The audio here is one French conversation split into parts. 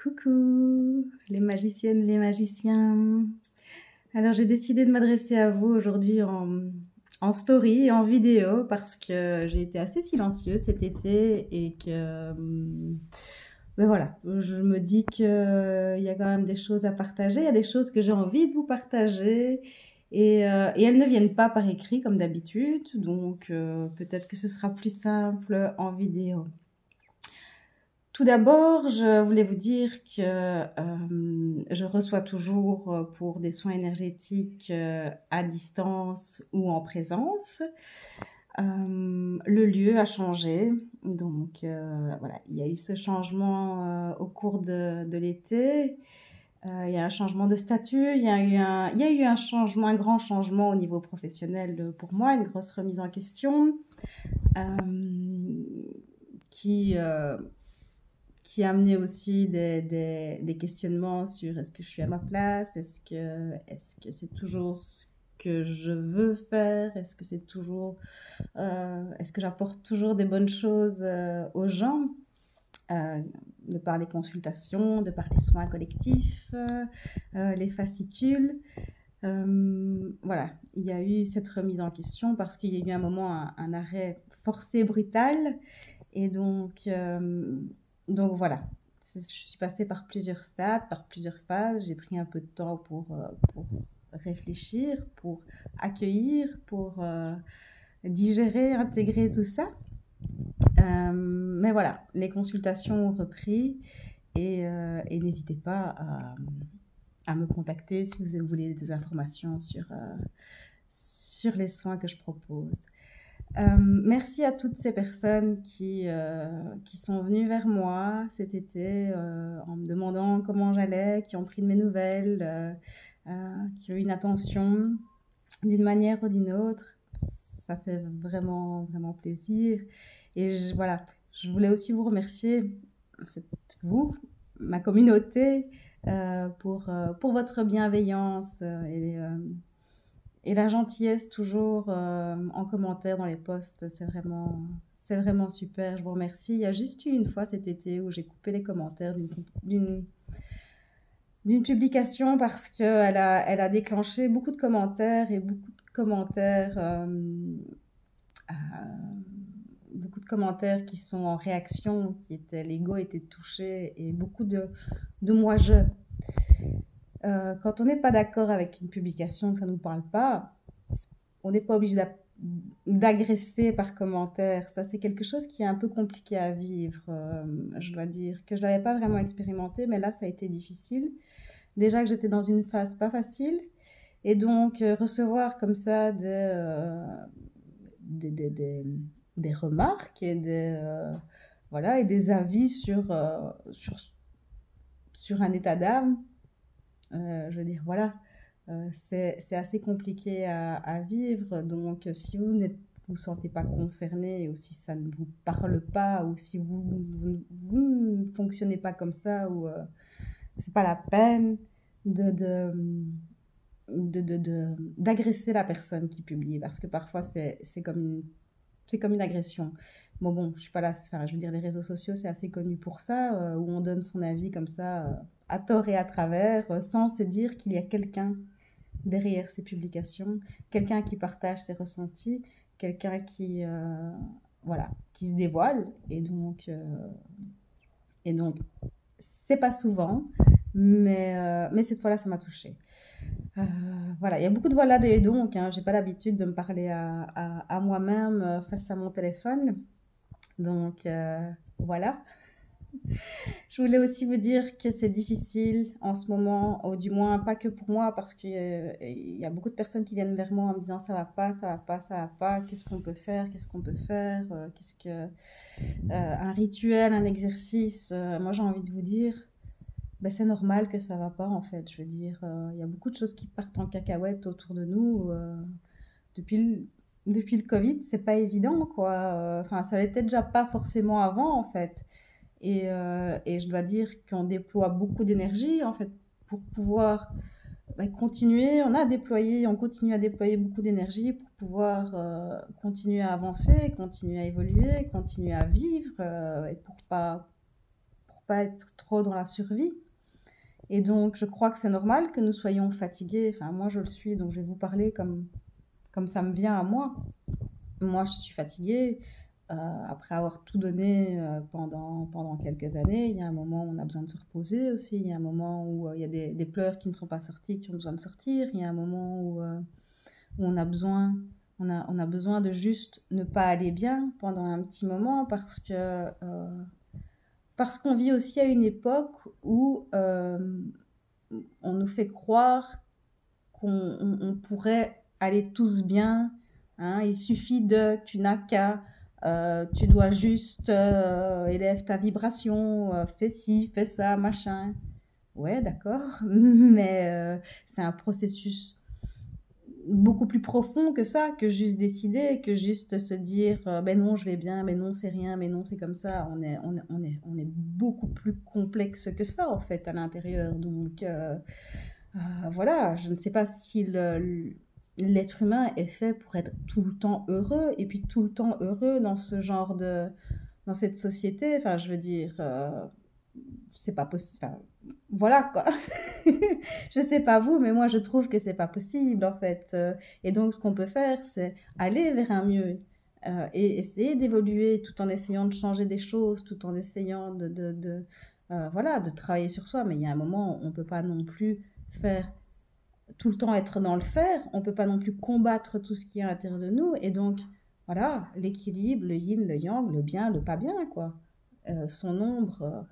Coucou les magiciennes, les magiciens. Alors j'ai décidé de m'adresser à vous aujourd'hui en story et en vidéo parce que j'ai été assez silencieuse cet été et que ben voilà, je me dis qu'il y a quand même des choses à partager, il y a des choses que j'ai envie de vous partager et elles ne viennent pas par écrit comme d'habitude, donc peut-être que ce sera plus simple en vidéo. Tout d'abord, je voulais vous dire que je reçois toujours pour des soins énergétiques à distance ou en présence. Le lieu a changé, donc voilà, il y a eu ce changement au cours de l'été. Il y a un changement de statut, il y a eu un changement, un grand changement au niveau professionnel pour moi, une grosse remise en question qui a amené aussi des questionnements sur est-ce que je suis à ma place, est-ce que c'est toujours ce que je veux faire, est-ce que c'est toujours, est-ce que j'apporte toujours des bonnes choses aux gens, de par les consultations, de par les soins collectifs, les fascicules. Voilà, il y a eu cette remise en question parce qu'il y a eu un moment, un arrêt forcé, brutal, et donc voilà, je suis passée par plusieurs stades, par plusieurs phases. J'ai pris un peu de temps pour réfléchir, pour accueillir, pour digérer, intégrer tout ça. Mais voilà, les consultations ont repris et n'hésitez pas à me contacter si vous voulez des informations sur les soins que je propose. Merci à toutes ces personnes qui sont venues vers moi cet été en me demandant comment j'allais, qui ont pris de mes nouvelles, qui ont eu une attention d'une manière ou d'une autre. Ça fait vraiment, vraiment plaisir. Et voilà, je voulais aussi vous remercier, vous, ma communauté, pour votre bienveillance et la gentillesse toujours en commentaire dans les posts. C'est vraiment super, je vous remercie. Il y a juste eu une fois cet été où j'ai coupé les commentaires d'une publication parce qu'elle a déclenché beaucoup de commentaires et beaucoup de commentaires qui sont en réaction, l'ego était touché et beaucoup de moi-je. Quand on n'est pas d'accord avec une publication, que ça ne nous parle pas, on n'est pas obligé d'agresser par commentaire. Ça, c'est quelque chose qui est un peu compliqué à vivre, je dois dire, que je ne l'avais pas vraiment expérimenté, mais là, ça a été difficile. Déjà que j'étais dans une phase pas facile, et donc recevoir comme ça des remarques et voilà, et des avis sur un état d'âme, je veux dire, voilà, c'est assez compliqué à vivre. Donc, si vous ne vous sentez pas concerné, ou si ça ne vous parle pas, ou si vous ne fonctionnez pas comme ça, ou c'est pas la peine d'agresser la personne qui publie, parce que parfois c'est comme une agression. Bon, je suis pas là, enfin, je veux dire, les réseaux sociaux, c'est assez connu pour ça, où on donne son avis comme ça, à tort et à travers, sans se dire qu'il y a quelqu'un derrière ces publications, quelqu'un qui partage ses ressentis, quelqu'un qui, voilà, qui se dévoile, et donc c'est pas souvent, mais cette fois-là, ça m'a touchée. Voilà, il y a beaucoup de voilà et donc, hein, j'ai pas l'habitude de me parler à moi-même face à mon téléphone, donc voilà. Je voulais aussi vous dire que c'est difficile en ce moment, ou du moins pas que pour moi, parce qu'il y a beaucoup de personnes qui viennent vers moi en me disant ça va pas, ça va pas, ça va pas, qu'est-ce qu'on peut faire, un rituel, un exercice. Moi j'ai envie de vous dire, ben, c'est normal que ça va pas en fait. Je veux dire, il y a beaucoup de choses qui partent en cacahuète autour de nous. Depuis le Covid, c'est pas évident quoi. Enfin, ça l'était déjà pas forcément avant en fait. Et je dois dire qu'on déploie beaucoup d'énergie en fait pour pouvoir continuer. On continue à déployer beaucoup d'énergie pour pouvoir continuer à avancer, continuer à évoluer, continuer à vivre et pour pas pas être trop dans la survie. Et donc, je crois que c'est normal que nous soyons fatigués. Enfin, moi, je le suis, donc je vais vous parler comme ça me vient à moi. Moi, je suis fatiguée. Après avoir tout donné pendant quelques années, il y a un moment où on a besoin de se reposer aussi. Il y a un moment où il y a des pleurs qui ne sont pas sortis, qui ont besoin de sortir. Il y a un moment où on a besoin, on a besoin de juste ne pas aller bien pendant un petit moment parce qu'on vit aussi à une époque où on nous fait croire qu'on pourrait aller tous bien. Hein, il suffit tu n'as qu'à, tu dois juste élève ta vibration, fais ci, fais ça, machin. Ouais, d'accord, mais c'est un processus beaucoup plus profond que ça, que juste décider, que juste se dire ben non je vais bien, mais non c'est rien, mais non c'est comme ça. On est beaucoup plus complexe que ça en fait à l'intérieur. Donc voilà, je ne sais pas si l'être humain est fait pour être tout le temps heureux et puis tout le temps heureux dans dans cette société. Enfin, je veux dire, c'est pas possible. Enfin, voilà quoi. Je sais pas vous, mais moi je trouve que c'est pas possible en fait. Et donc ce qu'on peut faire, c'est aller vers un mieux et essayer d'évoluer tout en essayant de changer des choses, tout en essayant voilà, de travailler sur soi. Mais il y a un moment, on peut pas non plus faire tout le temps être dans le faire, on peut pas non plus combattre tout ce qui est à l'intérieur de nous. Et donc voilà, l'équilibre, le yin, le yang, le bien, le pas bien quoi. Son ombre.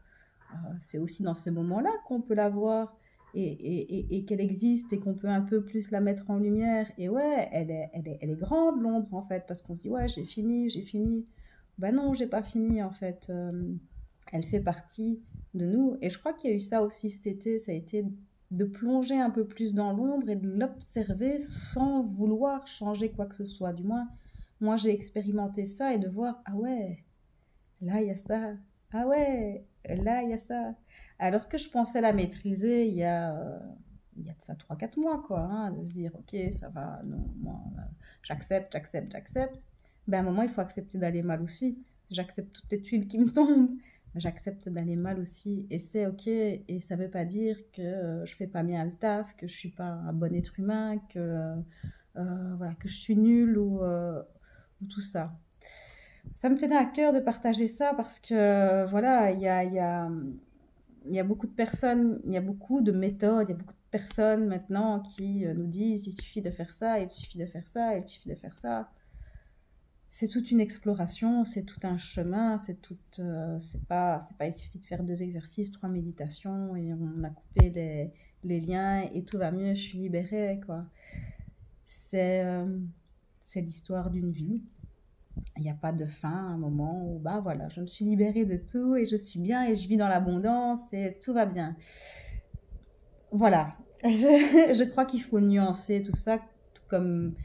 C'est aussi dans ces moments-là qu'on peut la voir et qu'elle existe et qu'on peut un peu plus la mettre en lumière. Et ouais, elle est grande l'ombre en fait, parce qu'on se dit ouais, j'ai fini, j'ai fini. Ben non, j'ai pas fini en fait. Elle fait partie de nous. Et je crois qu'il y a eu ça aussi cet été, ça a été de plonger un peu plus dans l'ombre et de l'observer sans vouloir changer quoi que ce soit. Du moins, moi j'ai expérimenté ça et de voir, ah ouais, là il y a ça, ah ouais, là il y a ça. Alors que je pensais la maîtriser il y a de ça 3 4 mois, quoi, hein, de se dire, ok, ça va, non, moi, j'accepte, j'accepte, j'accepte. Ben à un moment, il faut accepter d'aller mal aussi. J'accepte toutes les tuiles qui me tombent. J'accepte d'aller mal aussi et c'est ok. Et ça veut pas dire que je fais pas bien le taf, que je suis pas un bon être humain, voilà, que je suis nulle ou tout ça. Ça me tenait à cœur de partager ça parce que voilà, il y a beaucoup de personnes, il y a beaucoup de méthodes, il y a beaucoup de personnes maintenant qui nous disent il suffit de faire ça, il suffit de faire ça, il suffit de faire ça. C'est toute une exploration, c'est tout un chemin, c'est pas il suffit de faire 2 exercices, 3 méditations et on a coupé les liens et tout va mieux, je suis libérée quoi. C'est c'est l'histoire d'une vie. Il n'y a pas de fin, un moment où bah voilà, je me suis libérée de tout et je suis bien et je vis dans l'abondance et tout va bien. Voilà, je crois qu'il faut nuancer tout ça, tout comme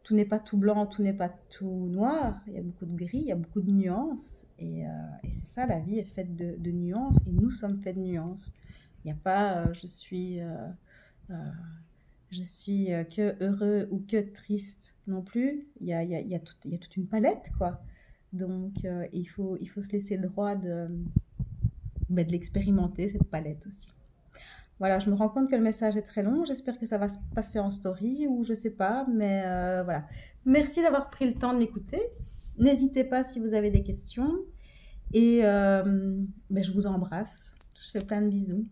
tout n'est pas tout blanc, tout n'est pas tout noir. Il y a beaucoup de gris, il y a beaucoup de nuances. Et c'est ça, la vie est faite de nuances et nous sommes faits de nuances. Il n'y a pas je suis que heureux ou que triste non plus. Il y a toute une palette, quoi. Donc, il faut se laisser le droit de l'expérimenter, cette palette aussi. Voilà, je me rends compte que le message est très long. J'espère que ça va se passer en story ou je sais pas. Mais voilà. Merci d'avoir pris le temps de m'écouter. N'hésitez pas si vous avez des questions. Et je vous embrasse. Je fais plein de bisous.